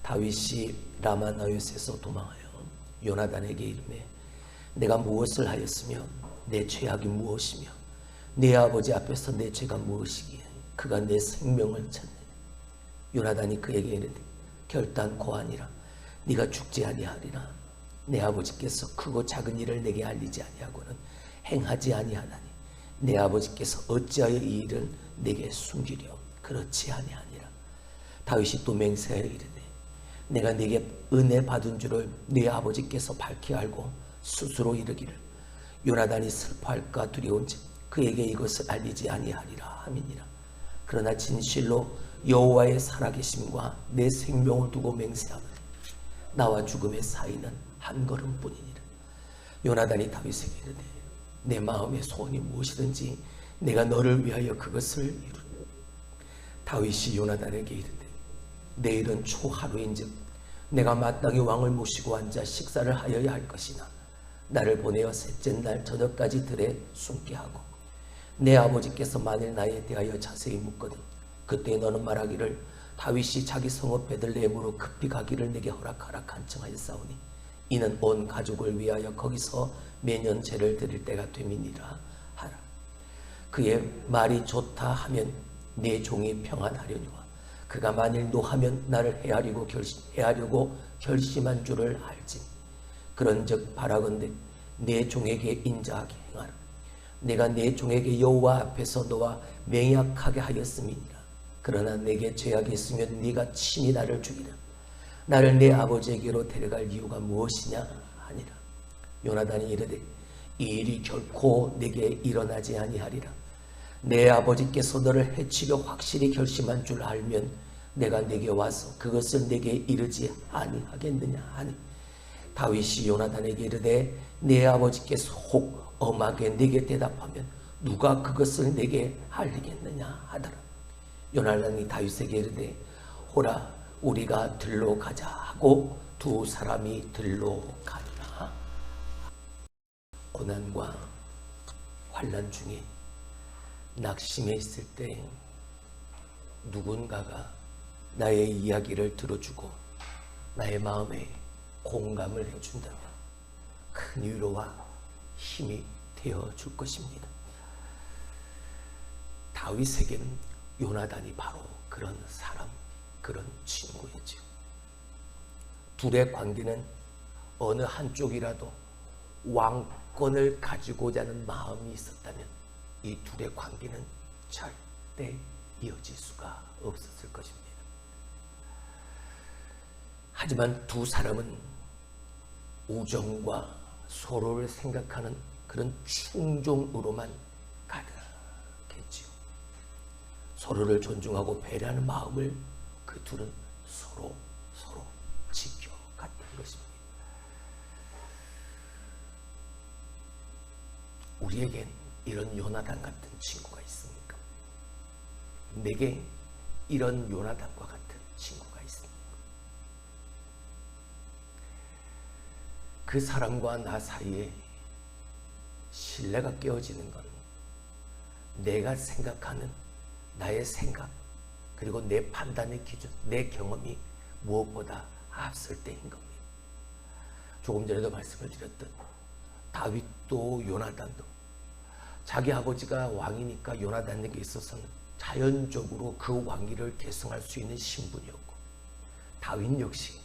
다윗이 라마나요스에서 도망하여 요나단에게 이르매 내가 무엇을 하였으며 내 죄악이 무엇이며 내 아버지 앞에서 내 죄가 무엇이기에 그가 내 생명을 찾느냐. 요나단이 그에게 이르되 결단코 아니라 네가 죽지 아니하리라. 내 아버지께서 크고 작은 일을 내게 알리지 아니하고는 행하지 아니하나니 내 아버지께서 어찌하여 이 일을 내게 숨기려 그렇지 아니하니라. 다윗이 또 맹세하여 이르되 내가 네게 은혜 받은 줄을 네 아버지께서 밝히 알고 스스로 이르기를 요나단이 슬퍼할까 두려운즉 그에게 이것을 알리지 아니하리라 함이니라. 그러나 진실로 여호와의 살아계심과 내 생명을 두고 맹세하노니 나와 죽음의 사이는 한 걸음뿐이니라. 요나단이 다윗에게 이르되 내 마음의 소원이 무엇이든지 내가 너를 위하여 그것을 이루리라. 다윗이 요나단에게 이르되 내일은 초하루인즉 내가 마땅히 왕을 모시고 앉아 식사를 하여야 할 것이나 나를 보내어 셋째 날 저녁까지 들에 숨게 하고 내 아버지께서 만일 나에 대하여 자세히 묻거든 그때 너는 말하기를 다윗이 자기 성읍 베들레헴으로 급히 가기를 내게 허락하라 간청하였사오니 이는 온 가족을 위하여 거기서 매년 제를 드릴 때가 됨이니라 하라. 그의 말이 좋다 하면 내 종이 평안하려니와 그가 만일 노하면 나를 해하려고 결심한 줄을 알지. 그런즉 바라건대 내 종에게 인자하게 행하라. 내가 내 종에게 여호와 앞에서 너와 맹약하게 하였음이니라. 그러나 내게 죄악이 있으면 네가 친히 나를 죽이라. 나를 내 아버지에게로 데려갈 이유가 무엇이냐 하니라. 요나단이 이르되 이 일이 결코 내게 일어나지 아니하리라. 내 아버지께서 너를 해치려 확실히 결심한 줄 알면 내가 내게 와서 그것을 내게 이르지 아니하겠느냐 하니 다윗이 요나단에게 이르되 내 아버지께서 혹 엄하게 내게 대답하면 누가 그것을 내게 알리겠느냐 하더라. 요나단이 다윗에게 이르되 호라 우리가 들로 가자 하고 두 사람이 들로 가니라. 고난과 환난 중에 낙심해 있을 때 누군가가 나의 이야기를 들어주고 나의 마음에 공감을 해준다면 큰 위로와 힘이 되어줄 것입니다. 다윗에게는 요나단이 바로 그런 사람, 그런 친구이지요. 둘의 관계는 어느 한쪽이라도 왕권을 가지고자 하는 마음이 있었다면 이 둘의 관계는 절대 이어질 수가 없었을 것입니다. 하지만 두 사람은 우정과 서로를 생각하는 그런 충종으로만 가득했지요. 서로를 존중하고 배려하는 마음을 그 둘은 서로 지켜갔던 것입니다. 우리에겐 이런 요나단 같은 친구가 있습니까? 내게 이런 요나단과 같은 친구가 있습니다. 그 사람과 나 사이에 신뢰가 깨어지는 건 내가 생각하는 나의 생각 그리고 내 판단의 기준, 내 경험이 무엇보다 앞설 때인 겁니다. 조금 전에도 말씀을 드렸던 다윗도 요나단도 자기 아버지가 왕이니까 요나단에게 있어서는 자연적으로 그 왕위를 계승할 수 있는 신분이었고 다윗 역시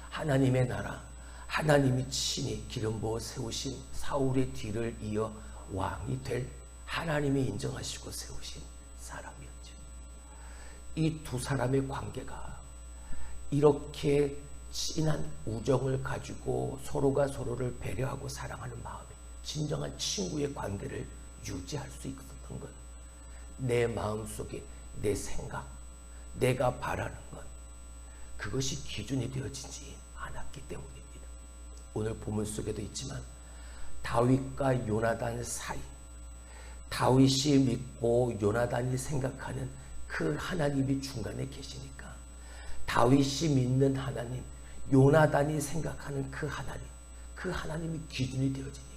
하나님의 나라 하나님이 친히 기름 부어 세우신 사울의 뒤를 이어 왕이 될 하나님이 인정하시고 세우신 사람이었죠. 이 두 사람의 관계가 이렇게 진한 우정을 가지고 서로가 서로를 배려하고 사랑하는 마음에 진정한 친구의 관계를 유지할 수 있었던 것, 내 마음속에 내 생각, 내가 바라는 것, 그것이 기준이 되어지지 않았기 때문입니다. 오늘 본문 속에도 있지만 다윗과 요나단 사이, 다윗이 믿고 요나단이 생각하는 그 하나님이 중간에 계시니까 다윗이 믿는 하나님, 요나단이 생각하는 그 하나님이 기준이 되어지니까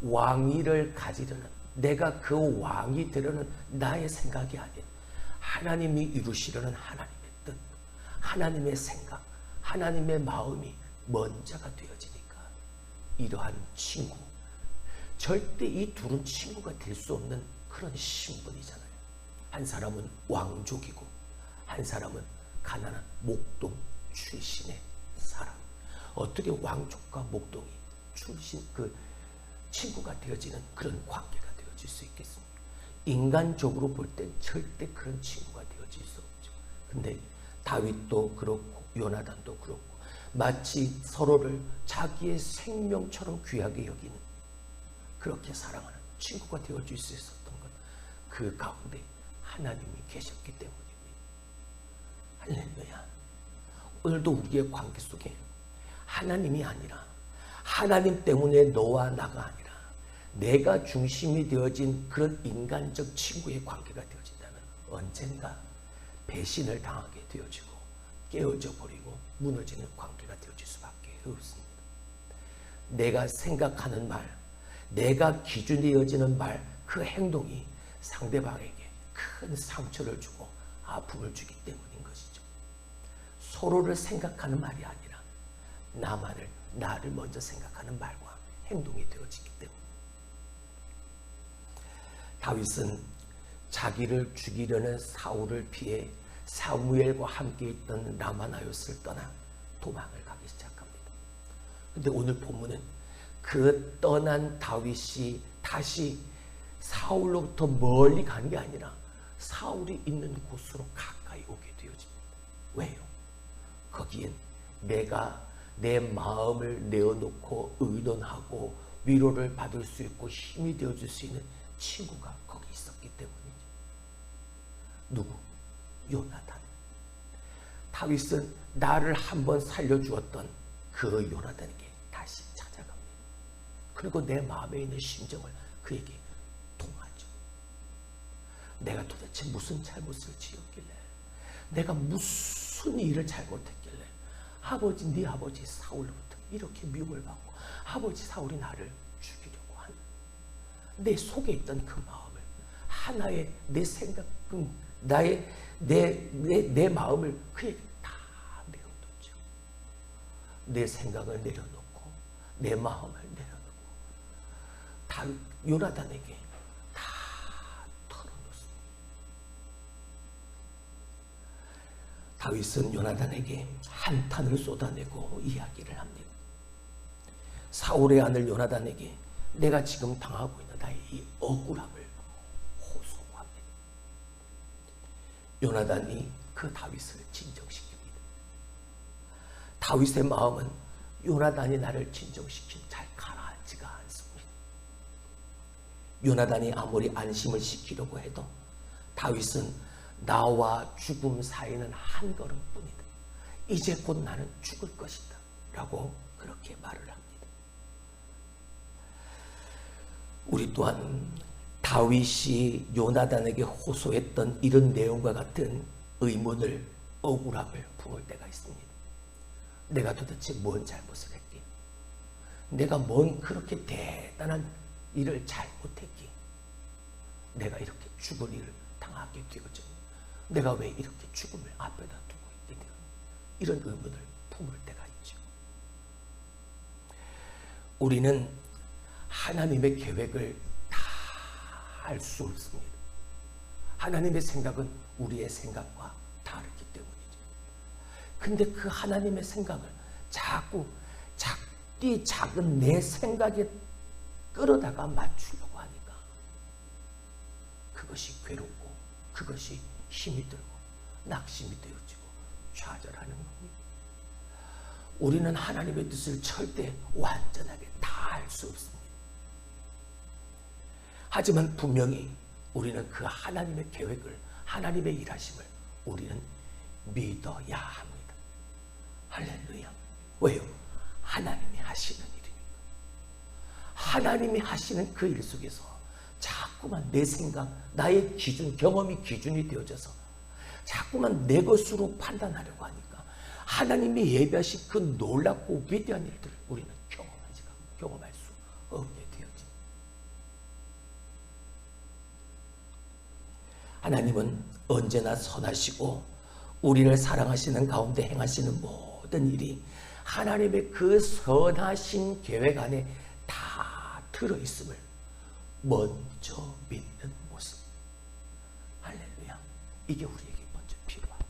왕위를 가지려는, 내가 그 왕이 되려는 나의 생각이 아닌 하나님이 이루시려는 하나님의 뜻, 하나님의 생각, 하나님의 마음이 먼저가 되어지니까 이러한 친구, 절대 이 둘은 친구가 될 수 없는 그런 신분이잖아요. 한 사람은 왕족이고 한 사람은 가난한 목동 출신의 사람. 어떻게 왕족과 목동이 출신 그 친구가 되어지는 그런 관계가 되어질 수 있겠습니까? 인간적으로 볼 땐 절대 그런 친구가 되어질 수 없죠. 근데 다윗도 그렇고 요나단도 그렇고 마치 서로를 자기의 생명처럼 귀하게 여기는, 그렇게 사랑하는 친구가 되어줄 수 있었던 것, 그 가운데 하나님이 계셨기 때문입니다. 할렐루야. 오늘도 우리의 관계 속에 하나님이 아니라, 하나님 때문에 너와 나가 아니라 내가 중심이 되어진 그런 인간적 친구의 관계가 되어진다면 언젠가 배신을 당하게 되어지고 깨어져 버리고 무너지는 관계가 되어질 수밖에 없습니다. 내가 생각하는 말, 내가 기준이 되어지는 말, 그 행동이 상대방에게 큰 상처를 주고 아픔을 주기 때문인 것이죠. 서로를 생각하는 말이 아니라 나를 먼저 생각하는 말과 행동이 되어지기 때문에 다윗은 자기를 죽이려는 사울을 피해 사무엘과 함께 있던 라마나요스를 떠나 도망을 가기 시작합니다. 그런데 오늘 본문은 그 떠난 다윗이 다시 사울로부터 멀리 간 게 아니라 사울이 있는 곳으로 가까이 오게 되어집니다. 왜요? 거기엔 내가 내 마음을 내어놓고 의논하고 위로를 받을 수 있고 힘이 되어줄 수 있는 친구가 거기 있었기 때문이죠. 누구? 요나단. 다윗은 나를 한번 살려주었던 그 요나단에게 다시 찾아갑니다. 그리고 내 마음에 있는 심정을 그에게 통하죠. 내가 도대체 무슨 잘못을 지었길래, 내가 무슨 일을 잘못했길래 네 아버지 사울로부터 이렇게 미움을 받고 아버지 사울이 나를 죽이려고 하는, 내 속에 있던 그 마음을 하나의 내 생각, 내 마음을 그에게 다 내어놓죠. 내 생각을 내려놓고 내 마음을 내려놓고 다 요나단에게 다 털어놓습니다. 다윗은 요나단에게 한탄을 쏟아내고 이야기를 합니다. 사울의 아들 요나단에게 내가 지금 당하고 있는 나의 이 억울함을 호소합니다. 요나단이 그 다윗을 진정시킵니다. 다윗의 마음은 요나단이 나를 진정시킨 잘 가라앉지가 않습니다. 요나단이 아무리 안심을 시키려고 해도 다윗은 나와 죽음 사이는 한 걸음뿐이다. 이제 곧 나는 죽을 것이다 라고 그렇게 말을 합니다. 우리 또한 다윗이 요나단에게 호소했던 이런 내용과 같은 의문을, 억울함을 품을 때가 있습니다. 내가 도대체 뭔 잘못을 했기? 내가 뭔 그렇게 대단한 일을 잘못했기? 내가 이렇게 죽을 일을 당하게 되어졌니? 내가 왜 이렇게 죽음을 앞에다 두고 있게 되었니? 이런 의문을 품을 때가 있죠. 우리는 하나님의 계획을 다 알 수 없습니다. 하나님의 생각은 우리의 생각과 다르기 때문이죠. 근데 그 하나님의 생각을 자꾸 작은 내 생각에 끌어다가 맞추려고 하니까 그것이 괴롭고 그것이 힘이 들고 낙심이 되어지고 좌절하는 겁니다. 우리는 하나님의 뜻을 절대 완전하게 다 알 수 없습니다. 하지만 분명히 우리는 그 하나님의 계획을, 하나님의 일하심을 우리는 믿어야 합니다. 할렐루야. 왜요? 하나님이 하시는 일이니까. 하나님이 하시는 그 일 속에서 자꾸만 내 생각, 나의 기준, 경험이 기준이 되어져서 자꾸만 내 것으로 판단하려고 하니까 하나님이 예비하신 그 놀랍고 위대한 일들을 우리는 경험할 수 없게 되어집니다. 하나님은 언제나 선하시고 우리를 사랑하시는 가운데 행하시는 모든 일이 하나님의 그 선하신 계획 안에 다 들어있음을 먼저 믿는 모습. 할렐루야. 이게 우리에게 먼저 필요하다.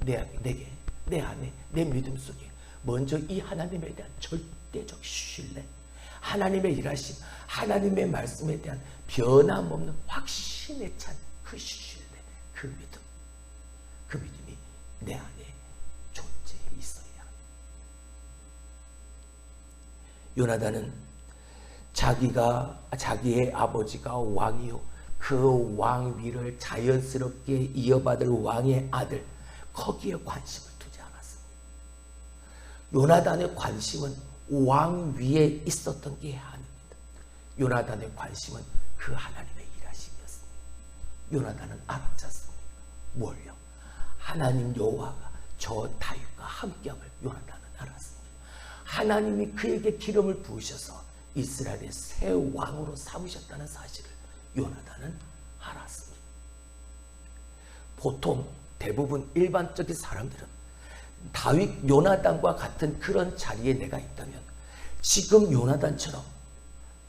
내 안에, 내 믿음 속에 먼저 이 하나님에 대한 절대적 신뢰, 하나님의 일하심, 하나님의 말씀에 대한 변함없는 확신에 찬 그 신뢰, 그 믿음, 그 믿음이 내 안에 존재해 있어야 합니다. 요나단은 자기의 아버지가 왕이요, 그 왕위를 자연스럽게 이어받을 왕의 아들, 거기에 관심을 두지 않았습니다. 요나단의 관심은 왕위에 있었던 게 아닙니다. 요나단의 관심은 그 하나님의 일하심이었습니다. 요나단은 알아챘습니다. 뭘요? 하나님 여호와가 저 다윗과 함께함을 요나단은 알았습니다. 하나님이 그에게 기름을 부으셔서 이스라엘의 새 왕으로 삼으셨다는 사실을 요나단은 알았습니다. 보통 대부분 일반적인 사람들은 다윗, 요나단과 같은 그런 자리에 내가 있다면 지금 요나단처럼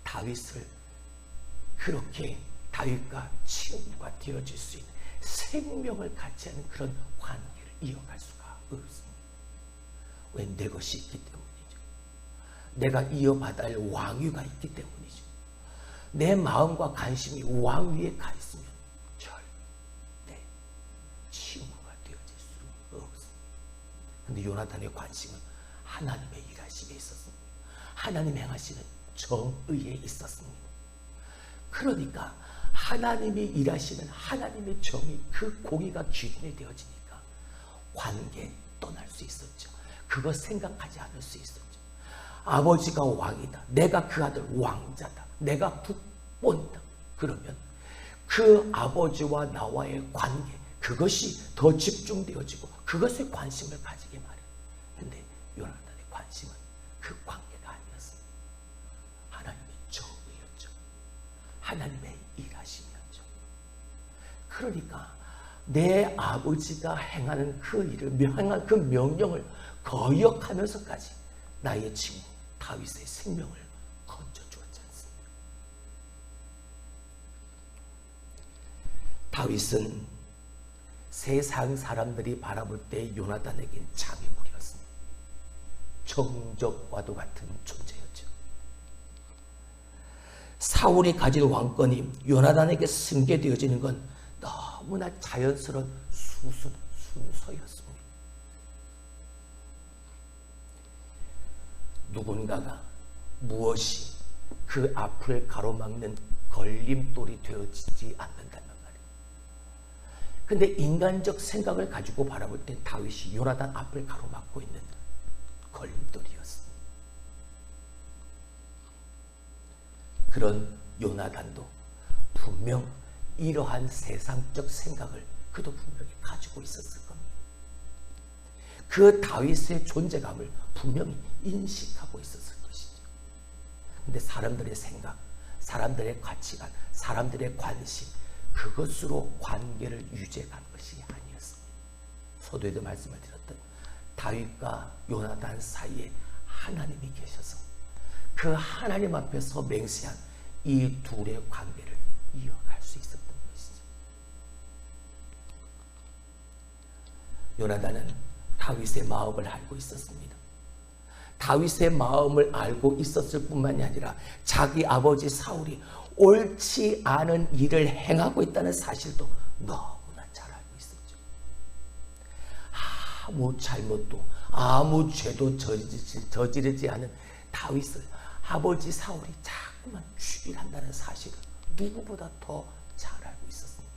다윗을 그렇게 다윗과 친구가 되어질 수 있는 생명을 같이 하는 그런 관계를 이어갈 수가 없습니다. 왜? 내 것이 있기 때문이죠. 내가 이어받아야 할 왕위가 있기 때문이죠. 내 마음과 관심이 왕위에 가 있으면 절대 친구가 되어질 수 없습니다. 그런데 요나단의 관심은 하나님의 일하심에 있었습니다. 하나님 행하시는 정의에 있었습니다. 그러니까 하나님이 일하시는 하나님의 정의, 그 공의가 기준이 되어지니까 관계 떠날 수 있었죠. 그거 생각하지 않을 수 있었죠. 아버지가 왕이다, 내가 그 아들 왕자다, 내가 국본이다. 그러면 그 아버지와 나와의 관계, 그것이 더 집중되어지고 그것에 관심을 가지게 마련. 그런데 요나단의 관심은 그 관계가 아니었습니다. 하나님의 정의였죠. 하나님의 일하심이었죠. 그러니까 내 아버지가 행하는 그 일을, 행한 그 명령을 거역하면서까지 나의 친구 다윗의 생명을 건져주었지 않습니까? 다윗은 세상 사람들이 바라볼 때 요나단에겐 장애물이었습니다. 정적과도 같은 존재였죠. 사울이 가진 왕권이 요나단에게 승계되어지는 건 너무나 자연스러운 순서였습니다. 누군가가 무엇이 그 앞을 가로막는 걸림돌이 되어지지 않는다는 말이에요. 근데 인간적 생각을 가지고 바라볼 땐 다윗이 요나단 앞을 가로막고 있는 걸림돌이었습니다. 그런 요나단도 분명 이러한 세상적 생각을 그도 분명히 가지고 있었을 겁니다. 그 다윗의 존재감을 분명히 인식하고 있었을 것이죠. 근데 사람들의 생각, 사람들의 가치관, 사람들의 관심, 그것으로 관계를 유지해 간 것이 아니었습니다. 서두에도 말씀을 드렸던 다윗과 요나단 사이에 하나님이 계셔서 그 하나님 앞에서 맹세한 이 둘의 관계를 이어갈 수 있었던 것이죠. 요나단은 다윗의 마음을 알고 있었습니다. 다윗의 마음을 알고 있었을 뿐만이 아니라 자기 아버지 사울이 옳지 않은 일을 행하고 있다는 사실도 너무나 잘 알고 있었죠. 아무 잘못도 아무 죄도 저지르지 않은 다윗을 아버지 사울이 자꾸만 죽이한다는 사실을 누구보다 더 잘 알고 있었습니다.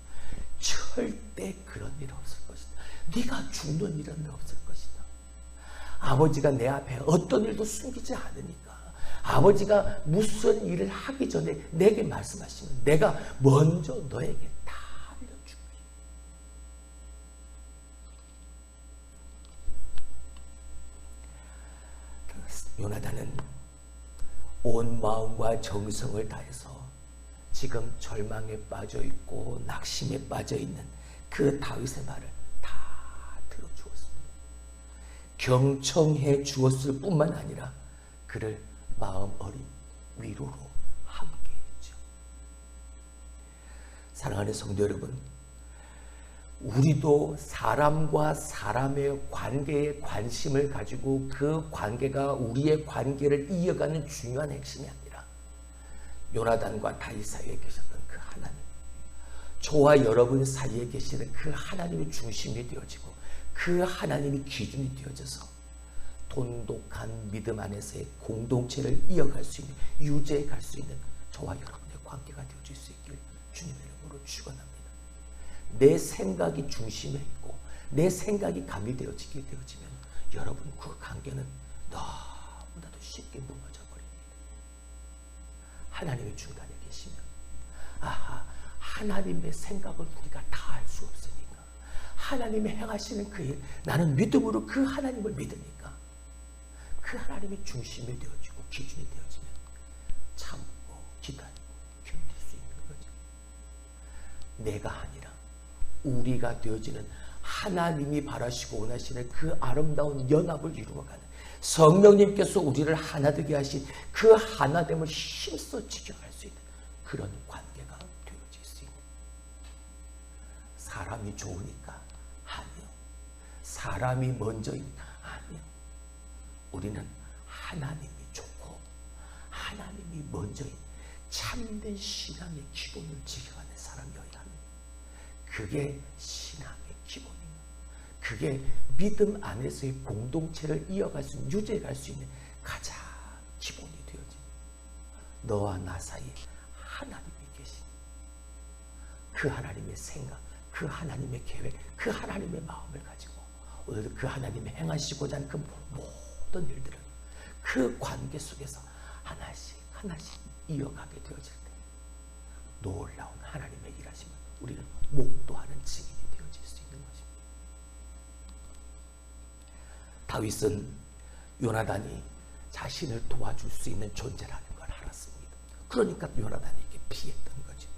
절대 그런 일 없을 것이다. 네가 죽는 일은 없을 것이다. 아버지가 내 앞에 어떤 일도 숨기지 않으니까 아버지가 무슨 일을 하기 전에 내게 말씀하시면 내가 먼저 너에게 다 알려줄게. 요나단은 온 마음과 정성을 다해서 지금 절망에 빠져 있고 낙심에 빠져 있는 그 다윗의 말을 다 경청해 주었을 뿐만 아니라 그를 마음 어린 위로로 함께 했죠. 사랑하는 성도 여러분, 우리도 사람과 사람의 관계에 관심을 가지고 그 관계가 우리의 관계를 이어가는 중요한 핵심이 아니라 요나단과 다윗 사이에 계셨던 그 하나님, 저와 여러분 사이에 계시는 그 하나님의 중심이 되어지고 그 하나님이 기준이 되어져서 돈독한 믿음 안에서의 공동체를 이어갈 수 있는, 유지해 갈 수 있는 저와 여러분의 관계가 되어질 수 있길 주님의 이름으로 축원합니다. 내 생각이 중심에 있고 내 생각이 가미되어지게 되어지면 여러분 그 관계는 너무나도 쉽게 무너져 버립니다. 하나님의 중간에 계시면 하나님의 생각을 우리가 다 알 수 없으니까 하나님이 행하시는 그 일, 나는 믿음으로 그 하나님을 믿으니까 그 하나님이 중심이 되어지고 기준이 되어지면 참고 기다리고 견딜 수 있는 거죠. 내가 아니라 우리가 되어지는 하나님이 바라시고 원하시는 그 아름다운 연합을 이루어가는 성령님께서 우리를 하나 되게 하신 그 하나됨을 힘써 지켜갈 수 있는 그런 관계가 되어질 수 있는, 사람이 좋으니까 아니요, 사람이 먼저이니까 아니요, 우리는 하나님이 좋고 하나님이 먼저인 참된 신앙의 기본을 지켜가는 사람이어야 합니다. 그게 신앙의 기본입니다. 그게 믿음 안에서의 공동체를 이어갈 수 있는, 유지해갈 수 있는 가장 기본이 되어집니다. 너와 나 사이에 하나님이 계신 그 하나님의 생각, 그 하나님의 계획, 그 하나님의 마음을 가지고 오늘도 그 하나님이 행하시고자 하는 그 모든 일들을 그 관계 속에서 하나씩 하나씩 이어가게 되어질 때 놀라운 하나님의 일하심을 우리는 목도하는 증인이 되어질 수 있는 것입니다. 다윗은 요나단이 자신을 도와줄 수 있는 존재라는 걸 알았습니다. 그러니까 요나단에게 피했던 거죠.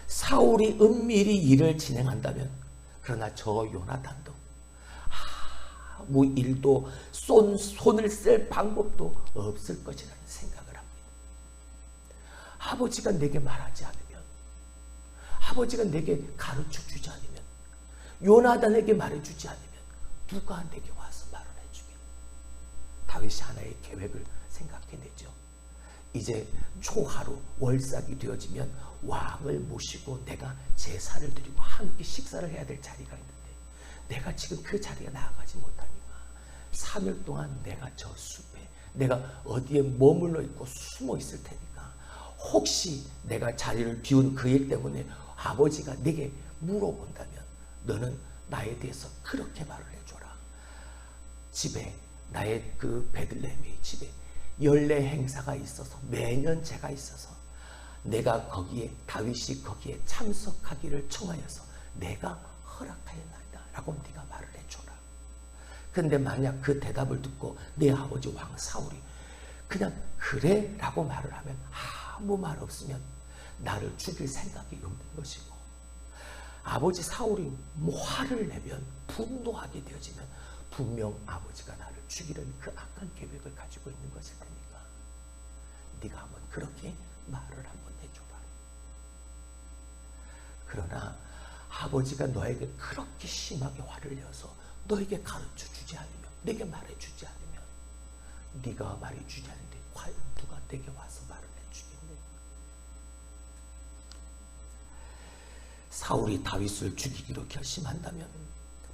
사울이 은밀히 일을 진행한다면, 그러나 저 요나단도 아무 일도 손을 쓸 방법도 없을 것이라는 생각을 합니다. 아버지가 내게 말하지 않으면, 아버지가 내게 가르쳐 주지 않으면, 요나단에게 말해주지 않으면 누가 내게 와서 말을 해주겠나. 다윗이 하나의 계획을 생각해내죠. 이제 초하루 월삭이 되어지면 왕을 모시고 내가 제사를 드리고 함께 식사를 해야 될 자리가 있는데 내가 지금 그 자리에 나아가지 못하니까 3일 동안 내가 저 숲에, 내가 어디에 머물러 있고 숨어 있을 테니까 혹시 내가 자리를 비운 그 일 때문에 아버지가 내게 물어본다면 너는 나에 대해서 그렇게 말을 해줘라. 집에, 나의 그 베들레헴의 집에 연례 행사가 있어서 매년 제가 있어서 내가 거기에, 다윗이 거기에 참석하기를 청하여서 내가 허락하였나이다 라고 네가 말을 해줘라. 근데 만약 그 대답을 듣고 내 아버지 왕 사울이 그냥 그래 라고 말을 하면 아무 말 없으면 나를 죽일 생각이 없는 것이고, 아버지 사울이 화를 내면, 분노하게 되어지면 분명 아버지가 나를 죽이려는 그 악한 계획을 가지고 있는 것일 테니까 네가 한번 그렇게 말을 한번 해줘봐. 그러나 아버지가 너에게 그렇게 심하게 화를 내어서 너에게 가르쳐 주지 않으면, 내게 말해 주지 않으면, 네가 말해 주지 않는데 과연 누가 내게 와서 말을 해주겠네. 사울이 다윗을 죽이기로 결심한다면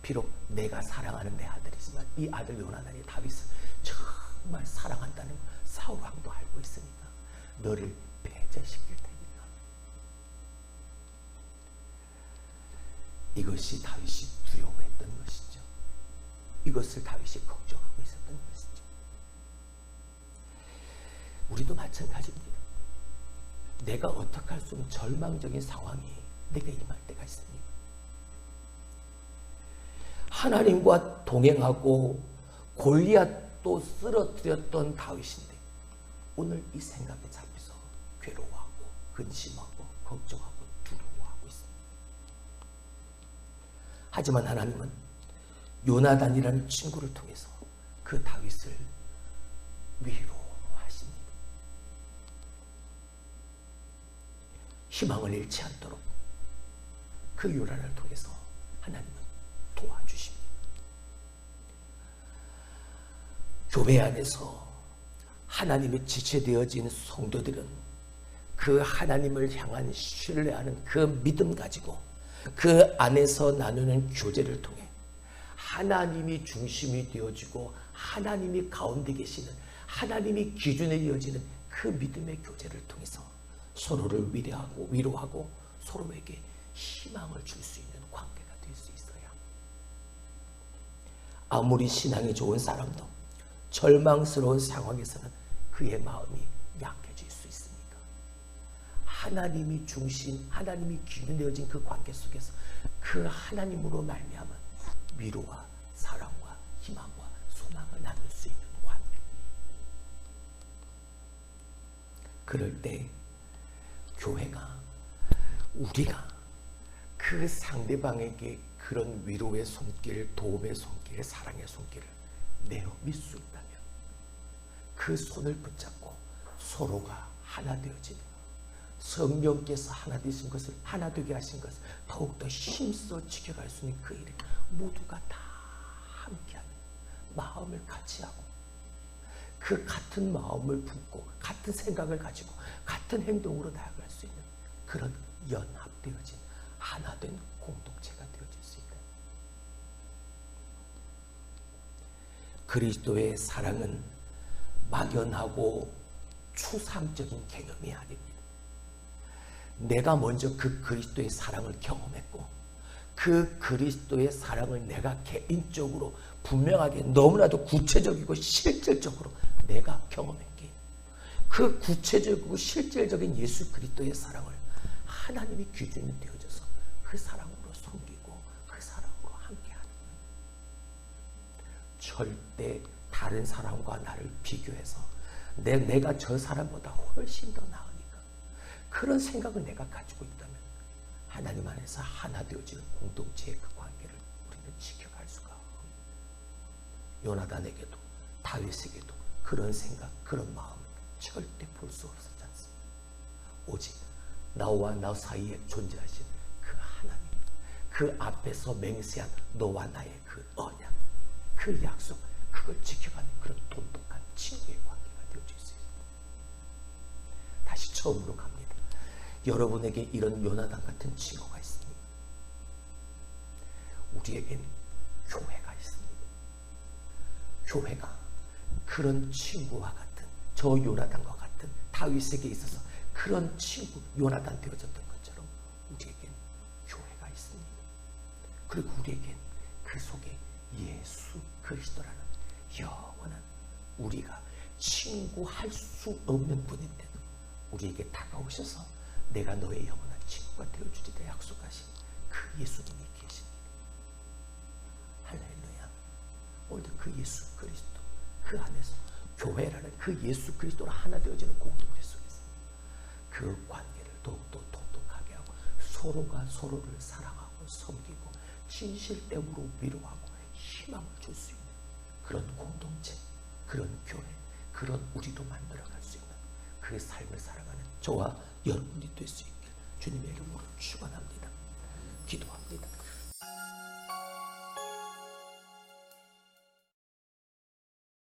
비록 내가 사랑하는 내 아들이지만 이 아들 요나단이 다윗을 정말 사랑한다는 걸 사울 왕도 알고 있으니까 너를 배제시킬 테니까. 이것이 다윗이 두려워했던 것이죠. 이것을 다윗이 걱정하고 있었던 것이죠. 우리도 마찬가지입니다. 내가 어떻게 할 수 없는 절망적인 상황이 내게 임할 때가 있습니다. 하나님과 동행하고 골리앗도 쓰러뜨렸던 다윗인데 오늘 이 생각에 잡혀서 괴로워하고 근심하고 걱정하고 두려워하고 있습니다. 하지만 하나님은 요나단이라는 친구를 통해서 그 다윗을 위로하십니다. 희망을 잃지 않도록 그 요나단을 통해서 하나님은 도와주십니다. 교회 안에서 하나님의 지체되어진 성도들은 그 하나님을 향한 신뢰하는 그 믿음 가지고 그 안에서 나누는 교제를 통해 하나님이 중심이 되어지고 하나님이 가운데 계시는 하나님이 기준에 이어지는 그 믿음의 교제를 통해서 서로를 위로하고 서로에게 희망을 줄 수 있는 관계가 될 수 있어야. 아무리 신앙이 좋은 사람도 절망스러운 상황에서는 그의 마음이 약해질 수 있습니다. 하나님이 중심, 하나님이 기준되어진 그 관계 속에서 그 하나님으로 말미암아 위로와 사랑과 희망과 소망을 나눌 수 있는 관계. 그럴 때 교회가, 우리가 그 상대방에게 그런 위로의 손길, 도움의 손길, 사랑의 손길을 내어밀 수 있다면 그 손을 붙잡고 서로가 하나 되어지는, 성령께서 하나 되신 것을, 하나 되게 하신 것을 더욱더 힘써 지켜갈 수 있는 그 일에 모두가 다 함께하는 마음을 같이 하고 그 같은 마음을 품고 같은 생각을 가지고 같은 행동으로 나아갈 수 있는 그런 연합되어진 하나 된 공동체가 되어질 수 있다. 그리스도의 사랑은 막연하고 추상적인 개념이 아닙니다. 내가 먼저 그 그리스도의 사랑을 경험했고 그 그리스도의 사랑을 내가 개인적으로 분명하게 너무나도 구체적이고 실질적으로 내가 경험했기에 그 구체적이고 실질적인 예수 그리스도의 사랑을 하나님이 기준이 되어져서 그 사랑으로 섬기고 그 사랑으로 함께하는, 절대 다른 사람과 나를 비교해서 내가 저 사람보다 훨씬 더 나으니까 그런 생각을 내가 가지고 있다면 하나님 안에서 하나 되어지는 공동체의 그 관계를 우리는 지켜갈 수가 없습니다. 요나단에게도 다윗에게도 그런 생각, 그런 마음을 절대 볼 수 없었지 않습니다. 오직 나와 나 사이에 존재하신 그 하나님, 그 앞에서 맹세한 너와 나의 그 언약, 그 약속, 그걸 지켜가는 그런 돈독한 친구의 관계가 되어질 수 있습니다. 다시 처음으로 갑니다. 여러분에게 이런 요나단 같은 친구가 있습니다. 우리에겐 교회가 있습니다. 교회가 그런 친구와 같은, 저 요나단과 같은 다윗에게 있어서 그런 친구 요나단 되어졌던 것처럼 우리에겐 교회가 있습니다. 그리고 우리에겐 그 속에 예수 그리스도라는 영원한, 우리가 친구할 수 없는 분인데도 우리에게 다가오셔서 내가 너의 영원한 친구가 되어주리라 약속하신 그 예수님이 계십니다. 할렐루야. 오늘도 그 예수 그리스도, 그 안에서 교회라는 그 예수 그리스도로 하나 되어지는 공동체 속에서 그 관계를 더욱더 돈독하게 하고 서로가 서로를 사랑하고 섬기고 진실됨으로 위로하고 희망을 줄 수 있는 그런 공동체, 그런 교회, 그런 우리도 만들어갈 수 있는 그 삶을 살아가는 저와 여러분이 될 수 있길 주님의 이름으로 축원합니다. 기도합니다.